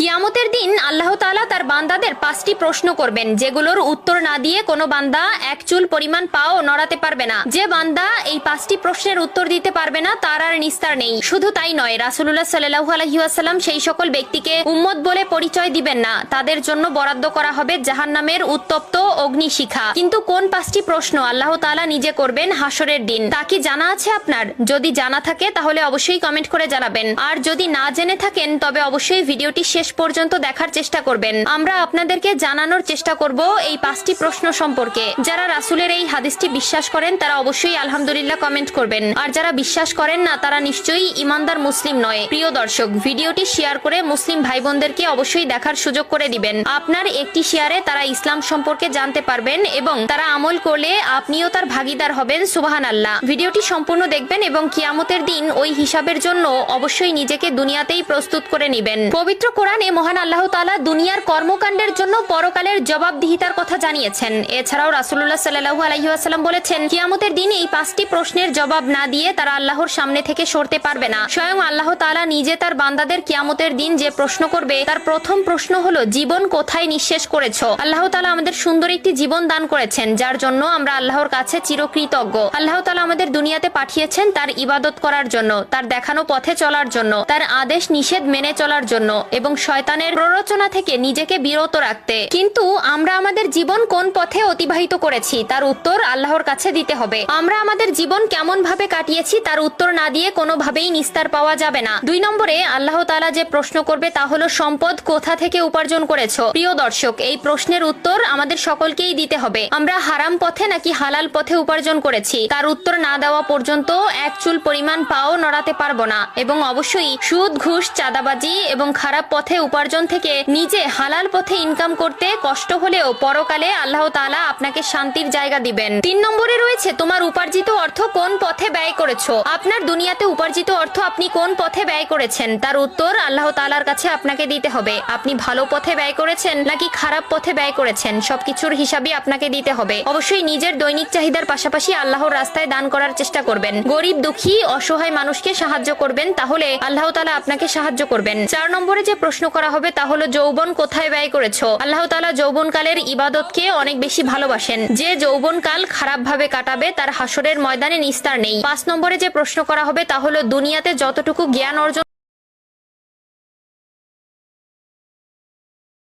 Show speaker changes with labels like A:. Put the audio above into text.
A: কিয়ামতের দিন আল্লাহ তাআলা তার বান্দাদের 5টি প্রশ্ন করবেন, যেগুলোর উত্তর না দিয়ে কোনো বান্দা এক চুল পরিমাণ পাও নড়াতে পারবে না। যে বান্দা এই 5টি প্রশ্নের উত্তর দিতে পারবে না তার আর নিস্তার নেই। শুধু তাই নয়, রাসূলুল্লাহ সাল্লাল্লাহু আলাইহি ওয়াসাল্লাম সেই সকল ব্যক্তিকে উম্মত বলে পরিচয় দিবেন না, তাদের জন্য বরাদ্দ করা হবে জাহান্নামের উত্তপ্ত অগ্নিশিখা। কিন্তু কোন 5টি প্রশ্ন আল্লাহ তাআলা নিজে করবেন হাসরের দিন, তা কি জানা আছে আপনার? যদি জানা থাকে তাহলে অবশ্যই কমেন্ট করে জানাবেন, আর যদি না জেনে থাকেন তবে অবশ্যই ভিডিওটি শেষ পর্যন্ত দেখার চেষ্টা করবেন। আমরা আপনাদেরকে জানানোর চেষ্টা করব এই 5টি প্রশ্ন সম্পর্কে। যারা রাসূলের এই হাদিসটি বিশ্বাস করেন তারা অবশ্যই আলহামদুলিল্লাহ কমেন্ট করবেন, আর যারা বিশ্বাস করেন না তারা নিশ্চয়ই ইমানদার মুসলিম নয়। প্রিয় দর্শক, ভিডিওটি শেয়ার করে মুসলিম ভাই বোনদেরকে অবশ্যই দেখার সুযোগ করে দিবেন। আপনার একটি শেয়ারে তারা ইসলাম সম্পর্কে জানতে পারবেন এবং তারা আমল করলে আপনিও তার ভাগীদার হবেন। সুবহানাল্লাহ। ভিডিওটি সম্পূর্ণ দেখবেন এবং কিয়ামতের দিন ওই হিসাবের জন্য অবশ্যই নিজেকে দুনিয়াতেই প্রস্তুত করে নেবেন। পবিত্র কোরআনে মহান আল্লাহ তাআলা দুনিয়ার কর্মকাণ্ডের জন্য পরকালের জবাবদিহিতার কথা জানিয়েছেন। এছাড়াও রাসূলুল্লাহ সাল্লাল্লাহু আলাইহি ওয়াসাল্লাম বলেছেন, কিয়ামতের দিন এই 5টি প্রশ্নের জবাব না দিয়ে তারা আল্লাহর সামনে থেকে সরতে পারবে না। স্বয়ং আল্লাহ তাআলা নিজে তার বান্দাদের কিয়ামতের দিন যে প্রশ্ন করবে তার প্রথম প্রশ্ন হলো, জীবন কোথায় নিঃশেষ করেছো? আল্লাহ তাআলা আমাদের সুন্দর একটি জীবন দান করেছেন, যার জন্য আমরা আল্লাহর কাছে চিরকৃতজ্ঞ। আল্লাহ তাআলা আমাদের দুনিয়াতে পাঠিয়েছেন তার ইবাদত করার জন্য, তার দেখানো পথে চলার জন্য, তার আদেশ নিষেধ মেনে চলার জন্য এবং শয়তানের প্ররোচনা থেকে নিজেকে বিরত রাখতে। কিন্তু আমরা আমাদের জীবন কোন পথে অতিবাহিত করেছি তার উত্তর আল্লাহর কাছে দিতে হবে। আমরা আমাদের জীবন কেমন ভাবে কাটিয়েছি তার উত্তর না দিয়ে কোনোভাবেই নিস্তার পাওয়া যাবে না। 2 নম্বরে আল্লাহ তাআলা যে প্রশ্ন করবে তা হলো, সম্পদ কোথা থেকে উপার্জন করেছো? প্রিয় দর্শক, এই প্রশ্নের উত্তর আমাদের সকলকেই দিতে হবে। আমরা হারাম পথে নাকি হালাল পথে উপার্জন করেছি তার উত্তর না দেওয়া পর্যন্ত এক চুল পরিমাণ পাও নড়াতে পারবো না। এবং অবশ্যই সুদ, ঘুষ, চাঁদাবাজি এবং খারাপ পথে উপার্জন থেকে নিজে হালাল পথে ইনকাম করতে কষ্ট হলেও পরকালে আল্লাহ তাআলা আপনাকে শান্তির জায়গা দিবেন। 3 নম্বরে রয়েছে, তোমার উপার্জিত অর্থ কোন পথে ব্যয় করেছো? আপনার দুনিয়াতে উপার্জিত অর্থ আপনি কোন পথে ব্যয় করেছেন তার উত্তর আল্লাহ তাআলার কাছে আপনাকে দিতে হবে। আপনি ভালো পথে ব্যয় করেছেন নাকি খারাপ পথে ব্যয় করেছেন সবকিছুর হিসাবই আপনাকে দিতে হবে। অবশ্যই নিজের দৈনিক চাহিদার পাশাপাশি আল্লাহর রাস্তায় দান করার চেষ্টা করবেন। গরিব, দুঃখী, অসহায় মানুষকে সাহায্য করবেন, তাহলে আল্লাহ তাআলা আপনাকে সাহায্য করবেন। 4 নম্বরে যে প্রশ্ন করা হবে তা হলো, যৌবন কোথায় ব্যয় করেছো? আল্লাহ তাআলা যৌবনকালের ইবাদতকে অনেক বেশি ভালোবাসেন। যে যৌবনকাল খারাপ ভাবে কাটাবে তার হাসরের ময়দানে নিস্তার নেই। 5 নম্বরে যে প্রশ্ন করা হবে তা হলো, দুনিয়াতে যতটুকু জ্ঞান অর্জন